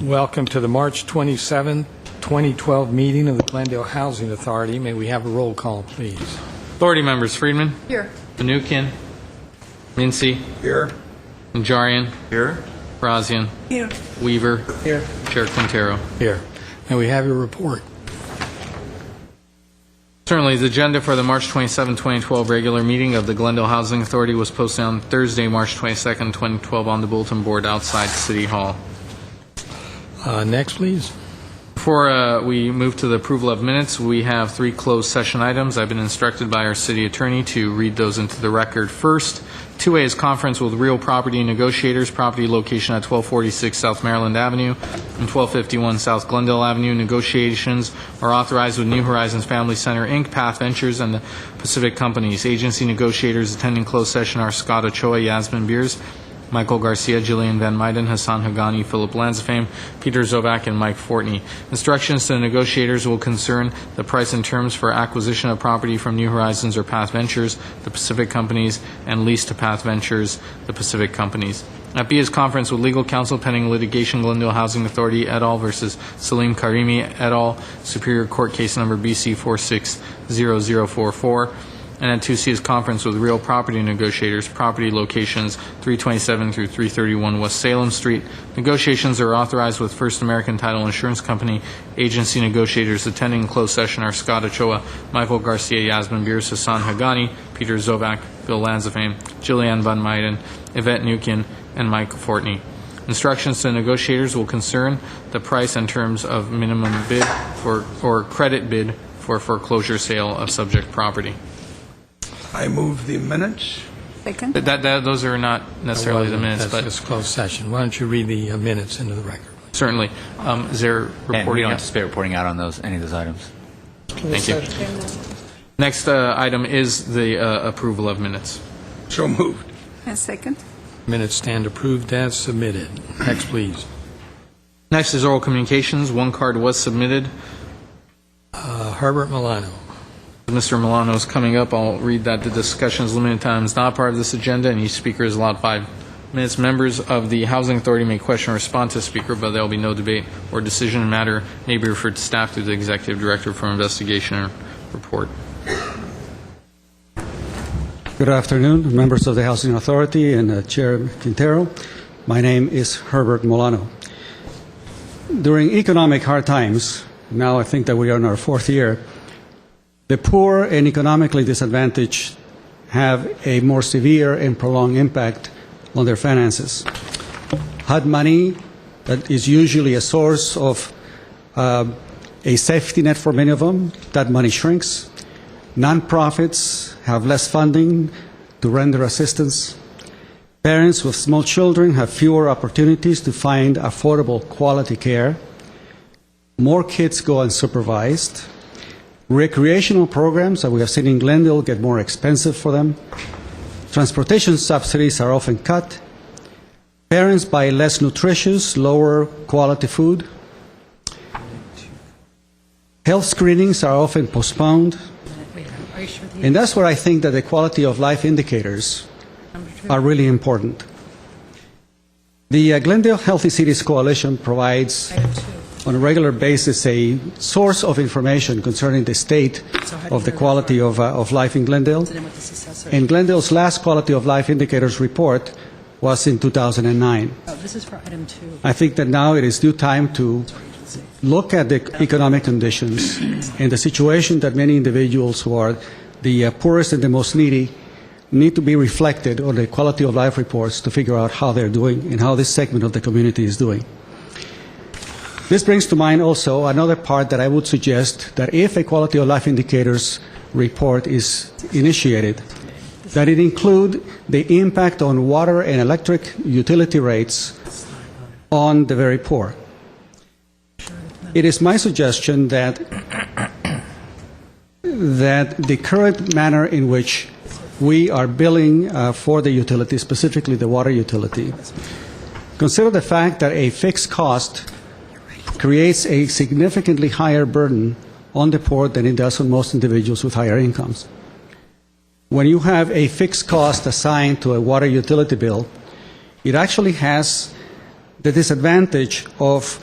Welcome to the March 27, 2012 meeting of the Glendale Housing Authority. May we have a roll call, please? Authority members: Friedman. Here. Danukian. Mincy. Here. Najarian. Here. Brazian. Here. Weaver. Here. Chair Quintero. Here. May we have your report? Certainly, the agenda for the March 27, 2012 regular meeting of the Glendale Housing Authority was posted on Thursday, March 22, 2012 on the bulletin board outside City Hall. Next, please. Before we move to the approval of minutes, we have 3 closed session items. I've been instructed by our city attorney to read those into the record. First, 2A is conference with real property negotiators, property location at 1246 South Maryland Avenue and 1251 South Glendale Avenue. Negotiations are authorized with New Horizons Family Center, Inc., Path Ventures, and the Pacific Companies. Agency negotiators attending closed session are Scott Ochoa, Yasmin Beers, Michael Garcia, Jillian Van Meiden, Hassan Hagani, Philip Lanzafame, Peter Zovac, and Mike Fortney. Instructions to the negotiators will concern the price and terms for acquisition of property from New Horizons or Path Ventures, the Pacific Companies, and lease to Path Ventures, the Pacific Companies. At B is conference with legal counsel pending litigation, Glendale Housing Authority et al. Versus Salim Karimi et al., Superior Court Case Number BC 460044. And at 2C is conference with real property negotiators, property locations 327 through 331 West Salem Street. Negotiations are authorized with First American Title Insurance Company. Agency negotiators attending closed session are Scott Ochoa, Michael Garcia, Yasmin Beers, Hassan Hagani, Peter Zovac, Bill Lanzafame, Jillian Van Meiden, Yvette Nukin, and Mike Fortney. Instructions to negotiators will concern the price and terms of minimum bid or credit bid for foreclosure sale of subject property. I move the minutes. Second. Those are not necessarily the minutes, That's but just closed session. Why don't you read the minutes into the record? certainly. Is there And we reporting? don't anticipate reporting out on any of those items. Thank you. Next item is the approval of minutes. So moved. And second. Minutes stand approved as submitted. Next, please. Next is oral communications. One card was submitted. Herbert Milano. Mr. Milano is coming up. I'll read that. The discussion is limited time. Is not part of this agenda, and each speaker is allowed 5 minutes. Members of the Housing Authority may question or respond to the speaker, but there will be no debate or decision. In matter may be referred to staff through the Executive Director for investigation or report. Good afternoon, members of the Housing Authority and Chair Quintero. My name is Herbert Milano. During economic hard times, now I think that we are in our 4th year, the poor and economically disadvantaged have a more severe and prolonged impact on their finances. HUD money, that is usually a source of a safety net for many of them, that money shrinks. Nonprofits have less funding to render assistance. Parents with small children have fewer opportunities to find affordable quality care. More kids go unsupervised. Recreational programs that we have seen in Glendale get more expensive for them. Transportation subsidies are often cut. Parents buy less nutritious, lower quality food. Health screenings are often postponed. And that's where I think that the quality of life indicators are really important. The Glendale Healthy Cities Coalition provides on a regular basis a source of information concerning the state of the quality of life in Glendale. And Glendale's last quality of life indicators report was in 2009. This is for item 2. I think that now it is due time to look at the economic conditions and the situation that many individuals who are the poorest and the most needy need to be reflected on the quality of life reports to figure out how they're doing and how this segment of the community is doing. This brings to mind also another part that I would suggest, that if a quality of life indicators report is initiated, that it include the impact on water and electric utility rates on the very poor. It is my suggestion that the current manner in which we are billing for the utility, specifically the water utility, consider the fact that a fixed cost creates a significantly higher burden on the poor than it does on most individuals with higher incomes. When you have a fixed cost assigned to a water utility bill, it actually has the disadvantage of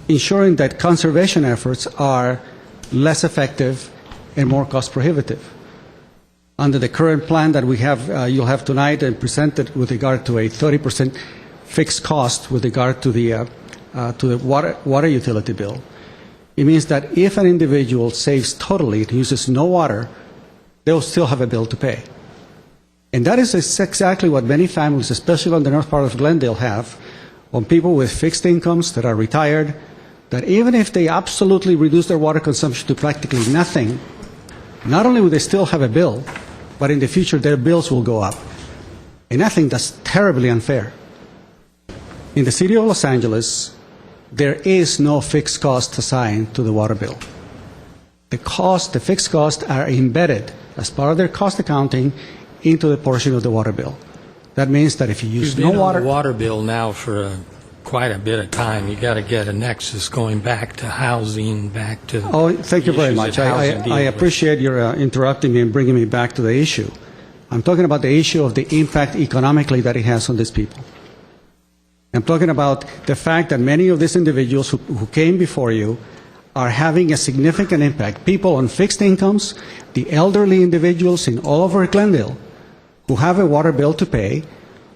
ensuring that conservation efforts are less effective and more cost prohibitive. Under the current plan that we have, you'll have tonight and presented with regard to a 30% fixed cost with regard to the water utility bill, it means that if an individual saves totally and uses no water, they'll still have a bill to pay. And that is exactly what many families, especially on the north part of Glendale, have, on people with fixed incomes that are retired, that even if they absolutely reduce their water consumption to practically nothing, not only will they still have a bill, but in the future their bills will go up. And I think that's terribly unfair. In the city of Los Angeles, there is no fixed cost assigned to the water bill. The fixed costs are embedded as part of their cost accounting into the portion of the water bill. That means that if you use no You've been water... on the water bill now for quite a bit of time. You got to get a nexus going back to housing, back to... Oh, thank you very issues much. that housing I deals with. appreciate your interrupting me and bringing me back to the issue. I'm talking about the issue of the impact economically that it has on these people. I'm talking about the fact that many of these individuals who came before you are having a significant impact. People on fixed incomes, the elderly individuals in all over Glendale who have a water bill to pay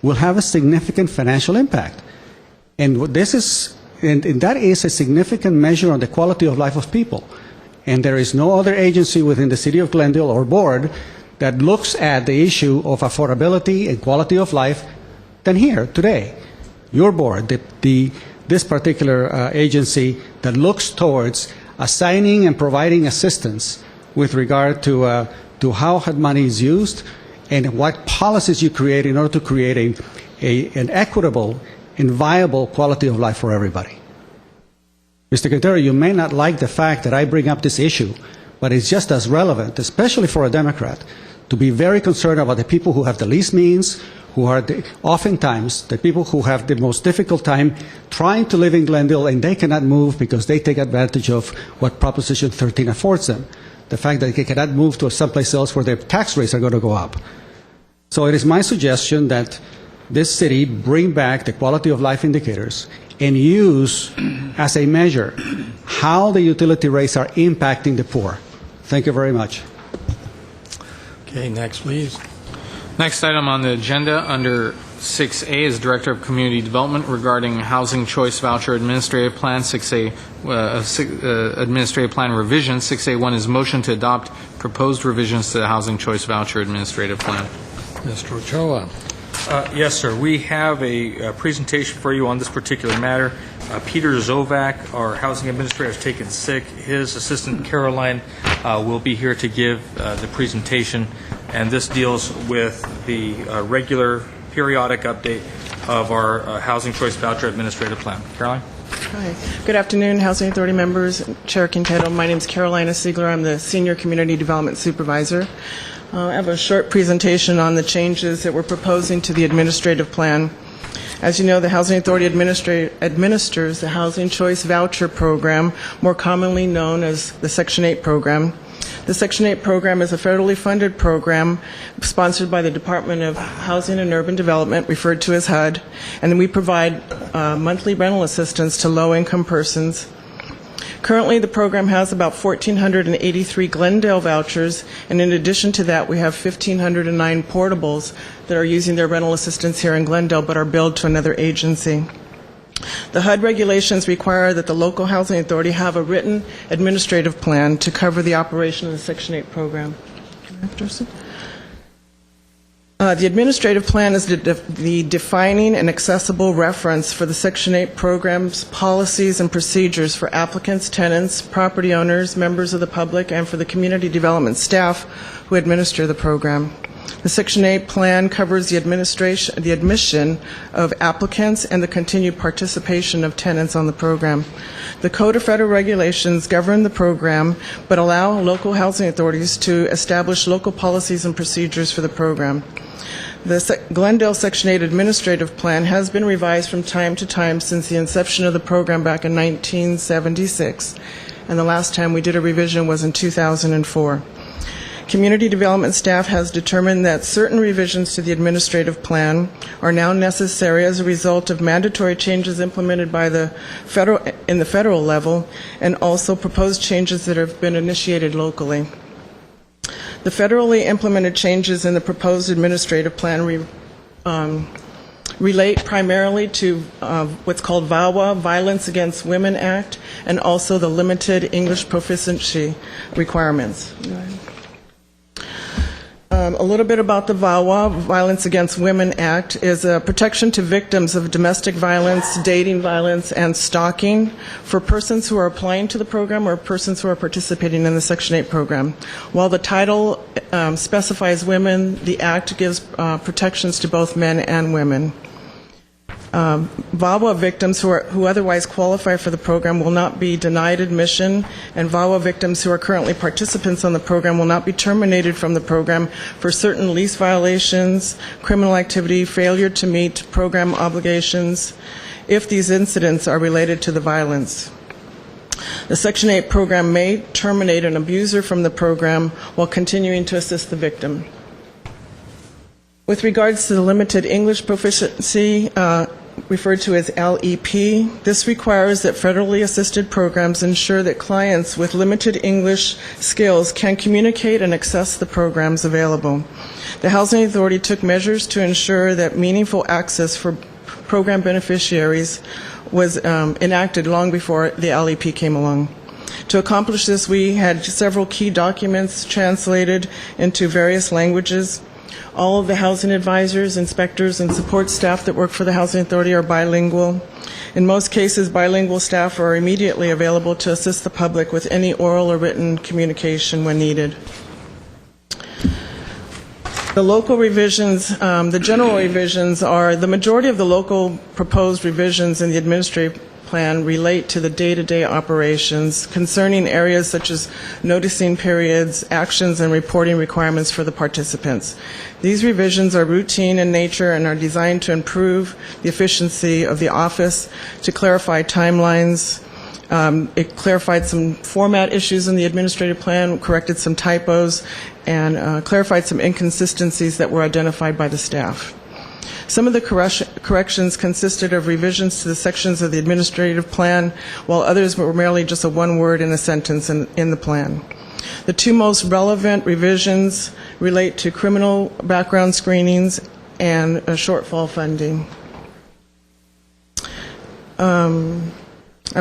will have a significant financial impact. And that is a significant measure on the quality of life of people. And there is no other agency within the city of Glendale or board that looks at the issue of affordability and quality of life than here today. Your board, this particular agency that looks towards assigning and providing assistance with regard to how money is used and what policies you create in order to create an equitable and viable quality of life for everybody. Mr. Quintero, you may not like the fact that I bring up this issue, but it's just as relevant, especially for a Democrat, to be very concerned about the people who have the least means, who are oftentimes the people who have the most difficult time trying to live in Glendale, and they cannot move because they take advantage of what Proposition 13 affords them, the fact that they cannot move to someplace else where their tax rates are going to go up. So it is my suggestion that this city bring back the quality of life indicators and use as a measure how the utility rates are impacting the poor. Thank you very much. Okay, next, please. Next item on the agenda under 6A is Director of Community Development regarding Housing Choice Voucher Administrative Plan 6A, Administrative Plan Revision. 6A1 is motion to adopt proposed revisions to the Housing Choice Voucher Administrative Plan. Mr. Ochoa. Yes, sir. We have a presentation for you on this particular matter. Peter Zovak, our housing administrator, has taken sick. His assistant, Caroline, will be here to give the presentation, and this deals with the regular periodic update of our Housing Choice Voucher Administrative Plan. Caroline? Hi. Good afternoon, Housing Authority members, Chair Quintero. My name is Carolina Siegler. I'm the Senior Community Development Supervisor. I have a short presentation on the changes that we're proposing to the administrative plan. As you know, the Housing Authority administers the Housing Choice Voucher Program, more commonly known as the Section 8 program. The Section 8 program is a federally funded program sponsored by the Department of Housing and Urban Development, referred to as HUD, and we provide monthly rental assistance to low-income persons. Currently, the program has about 1,483 Glendale vouchers, and in addition to that, we have 1,509 portables that are using their rental assistance here in Glendale but are billed to another agency. The HUD regulations require that the local housing authority have a written administrative plan to cover the operation of the Section 8 program. The administrative plan is the defining and accessible reference for the Section 8 program's policies and procedures for applicants, tenants, property owners, members of the public, and for the community development staff who administer the program. The Section 8 plan covers the admission of applicants and the continued participation of tenants on the program. The Code of Federal Regulations govern the program, but allow local housing authorities to establish local policies and procedures for the program. The Glendale Section 8 Administrative Plan has been revised from time to time since the inception of the program back in 1976, and the last time we did a revision was in 2004. Community development staff has determined that certain revisions to the administrative plan are now necessary as a result of mandatory changes implemented by the federal level, and also proposed changes that have been initiated locally. The federally implemented changes in the proposed administrative plan relate primarily to what's called VAWA, Violence Against Women Act, and also the limited English proficiency requirements. A little bit about the VAWA, Violence Against Women Act, is a protection to victims of domestic violence, dating violence, and stalking for persons who are applying to the program or persons who are participating in the Section 8 program. While the title specifies women, the Act gives protections to both men and women. VAWA victims who otherwise qualify for the program will not be denied admission, and VAWA victims who are currently participants on the program will not be terminated from the program for certain lease violations, criminal activity, failure to meet program obligations, if these incidents are related to the violence. The Section 8 program may terminate an abuser from the program while continuing to assist the victim. With regards to the limited English proficiency, referred to as LEP, this requires that federally assisted programs ensure that clients with limited English skills can communicate and access the programs available. The Housing Authority took measures to ensure that meaningful access for program beneficiaries was enacted long before the LEP came along. To accomplish this, we had several key documents translated into various languages. All of the housing advisors, inspectors, and support staff that work for the Housing Authority are bilingual. In most cases, bilingual staff are immediately available to assist the public with any oral or written communication when needed. The local revisions, the general revisions are, the majority of the local proposed revisions in the administrative plan relate to the day-to-day operations concerning areas such as noticing periods, actions, and reporting requirements for the participants. These revisions are routine in nature and are designed to improve the efficiency of the office, to clarify timelines. It clarified some format issues in the administrative plan, corrected some typos, and clarified some inconsistencies that were identified by the staff. Some of the corrections consisted of revisions to the sections of the administrative plan, while others were merely just a one word in a sentence in the plan. The two most relevant revisions relate to criminal background screenings and shortfall funding. I'm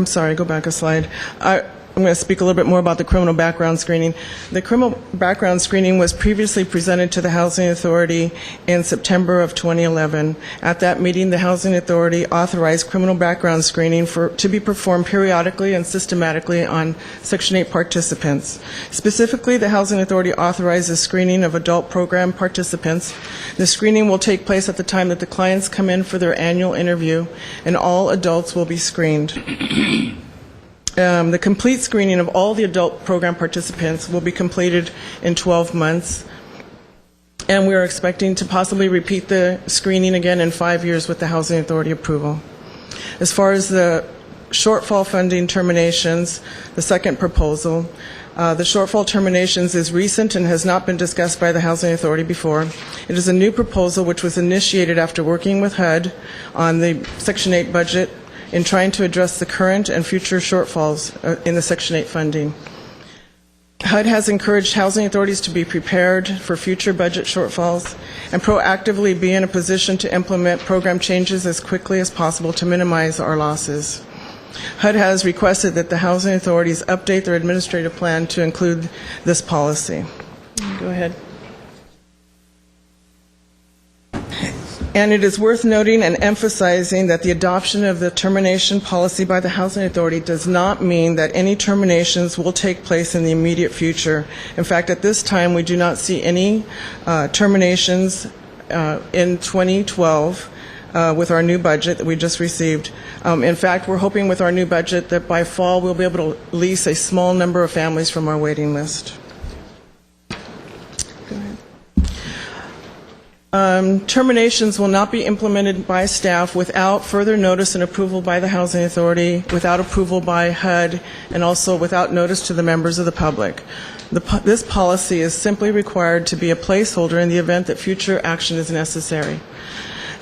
sorry, go back a slide. I'm going to speak a little bit more about the criminal background screening. The criminal background screening was previously presented to the Housing Authority in September of 2011. At that meeting, the Housing Authority authorized criminal background screening to be performed periodically and systematically on Section 8 participants. Specifically, the Housing Authority authorized the screening of adult program participants. The screening will take place at the time that the clients come in for their annual interview, and all adults will be screened. The complete screening of all the adult program participants will be completed in 12 months, and we are expecting to possibly repeat the screening again in 5 years with the Housing Authority approval. As far as the shortfall funding terminations, the second proposal, the shortfall terminations is recent and has not been discussed by the Housing Authority before. It is a new proposal which was initiated after working with HUD on the Section 8 budget in trying to address the current and future shortfalls in the Section 8 funding. HUD has encouraged housing authorities to be prepared for future budget shortfalls and proactively be in a position to implement program changes as quickly as possible to minimize our losses. HUD has requested that the housing authorities update their administrative plan to include this policy. Go ahead. And it is worth noting and emphasizing that the adoption of the termination policy by the Housing Authority does not mean that any terminations will take place in the immediate future. In fact, at this time, we do not see any terminations in 2012 with our new budget that we just received. In fact, we're hoping with our new budget that by fall we'll be able to lease a small number of families from our waiting list. Terminations will not be implemented by staff without further notice and approval by the Housing Authority, without approval by HUD, and also without notice to the members of the public. This policy is simply required to be a placeholder in the event that future action is necessary.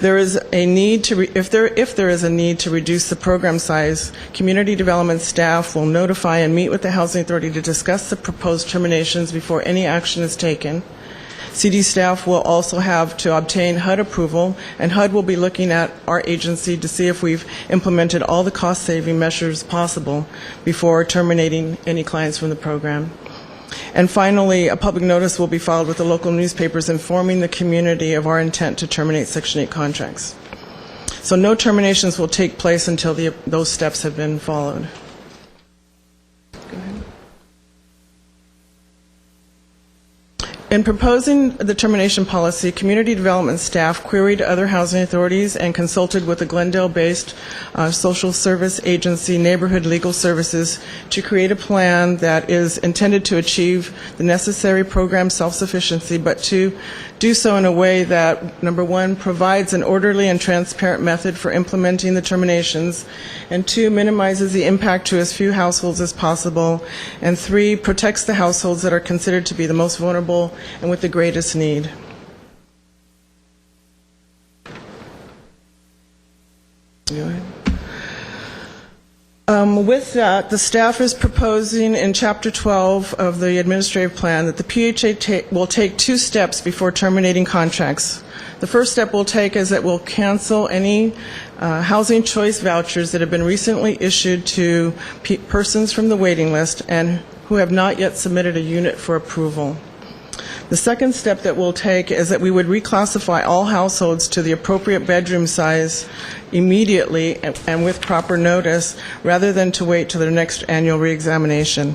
There is a need to, if there is a need to reduce the program size, community development staff will notify and meet with the Housing Authority to discuss the proposed terminations before any action is taken. CD staff will also have to obtain HUD approval, and HUD will be looking at our agency to see if we've implemented all the cost-saving measures possible before terminating any clients from the program. And finally, a public notice will be filed with the local newspapers informing the community of our intent to terminate Section 8 contracts. So no terminations will take place until those steps have been followed. In proposing the termination policy, community development staff queried other housing authorities and consulted with a Glendale-based social service agency, Neighborhood Legal Services, to create a plan that is intended to achieve the necessary program self-sufficiency, but to do so in a way that, number one, provides an orderly and transparent method for implementing the terminations, and two, minimizes the impact to as few households as possible, and three, protects the households that are considered to be the most vulnerable and with the greatest need. With that, the staff is proposing in Chapter 12 of the administrative plan that the PHA will take two steps before terminating contracts. The first step we'll take is that we'll cancel any housing choice vouchers that have been recently issued to persons from the waiting list and who have not yet submitted a unit for approval. The second step that we'll take is that we would reclassify all households to the appropriate bedroom size immediately and with proper notice, rather than to wait till their next annual reexamination.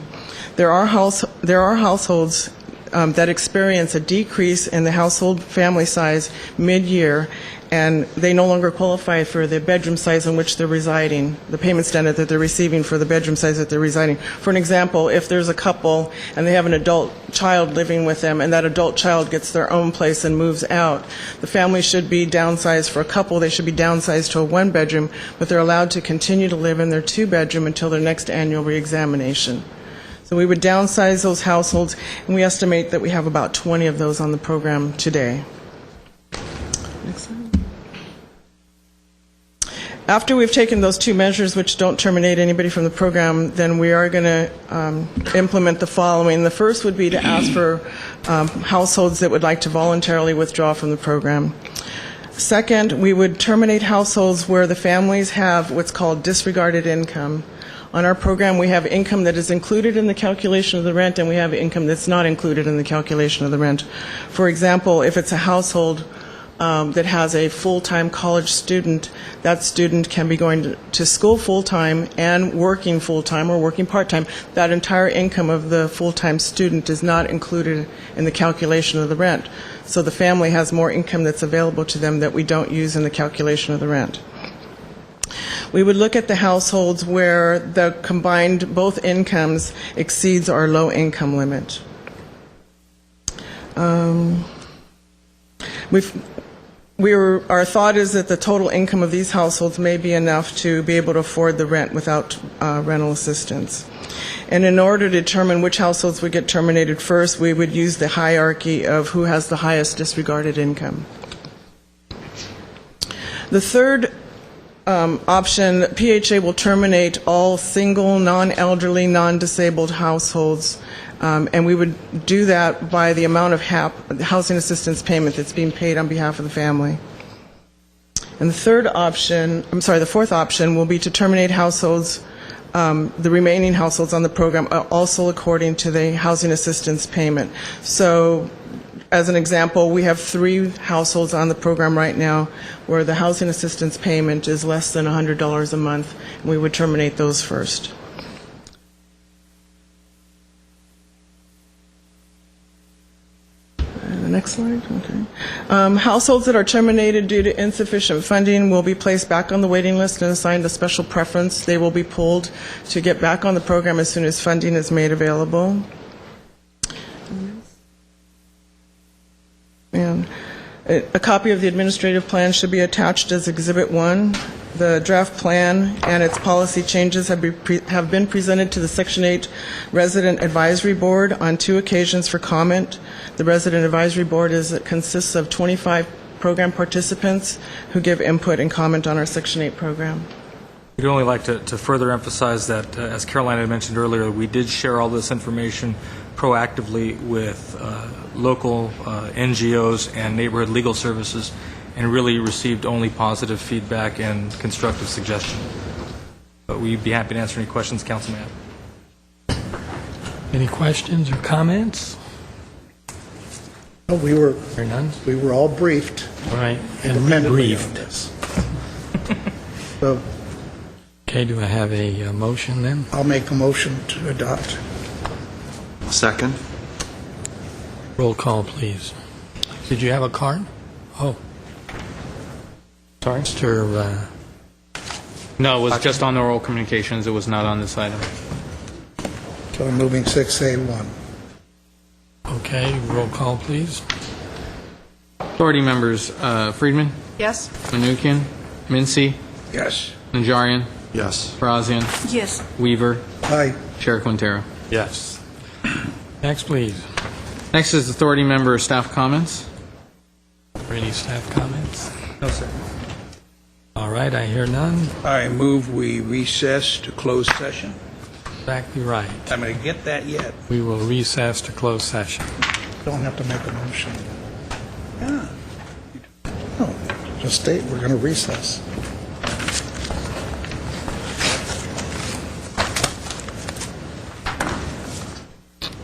There are households that experience a decrease in the household family size mid-year, and they no longer qualify for the bedroom size in which they're residing, the payment standard that they're receiving for the bedroom size that they're residing. For an example, if there's a couple and they have an adult child living with them and that adult child gets their own place and moves out, the family should be downsized. For a couple, they should be downsized to a one-bedroom, but they're allowed to continue to live in their two-bedroom until their next annual reexamination. So we would downsize those households, and we estimate that we have about 20 of those on the program today. Next slide. After we've taken those two measures, which don't terminate anybody from the program, then we are going to implement the following. The first would be to ask for households that would like to voluntarily withdraw from the program. Second, we would terminate households where the families have what's called disregarded income. On our program, we have income that is included in the calculation of the rent, and we have income that's not included in the calculation of the rent. For example, if it's a household that has a full-time college student, that student can be going to school full-time and working full-time or working part-time. That entire income of the full-time student is not included in the calculation of the rent. So the family has more income that's available to them that we don't use in the calculation of the rent. We would look at the households where the combined both incomes exceeds our low income limit. Our thought is that the total income of these households may be enough to be able to afford the rent without rental assistance. And in order to determine which households would get terminated first, we would use the hierarchy of who has the highest disregarded income. The third option, PHA will terminate all single, non-elderly, non-disabled households, and we would do that by the amount of housing assistance payment that's being paid on behalf of the family. And the fourth option will be to terminate households, the remaining households on the program, also according to the housing assistance payment. So, as an example, we have 3 households on the program right now where the housing assistance payment is less than $100 a month, and we would terminate those first. Next slide. Okay. Households that are terminated due to insufficient funding will be placed back on the waiting list and assigned a special preference. They will be pulled to get back on the program as soon as funding is made available. And A copy of the administrative plan should be attached as Exhibit 1. The draft plan and its policy changes have been presented to the Section 8 Resident Advisory Board on 2 occasions for comment. The Resident Advisory Board consists of 25 program participants who give input and comment on our Section 8 program. We'd only like to further emphasize that, as Caroline had mentioned earlier, we did share all this information proactively with local NGOs and neighborhood legal services, and really received only positive feedback and constructive suggestions. But we'd be happy to answer any questions council may have. Any questions or comments? No, we were Or none? all briefed. All right, and independently on rebriefed. this. So Okay, do I have a motion then? I'll make a motion to adopt. Second. Roll call, please. Did you have a card? Oh. Sorry? Mr. No, it was just on oral communications. It was not on this item. So I'm moving 6A1. Okay, roll call, please. Authority members, Friedman, Yes? Menuchyan, Mincy, Yes. Najarian, Yes. Barazian, Yes. Weaver, Aye. Chair Quintero. Yes. Next, please. Next is authority member staff comments. Are any staff comments? No, sir. All right, I hear none. I move we recess to closed session. Exactly right. I'm going to get that yet. We will recess to close session. Don't have to make a motion. Yeah. No, just state we're going to recess.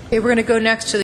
Okay, we're going to go next to the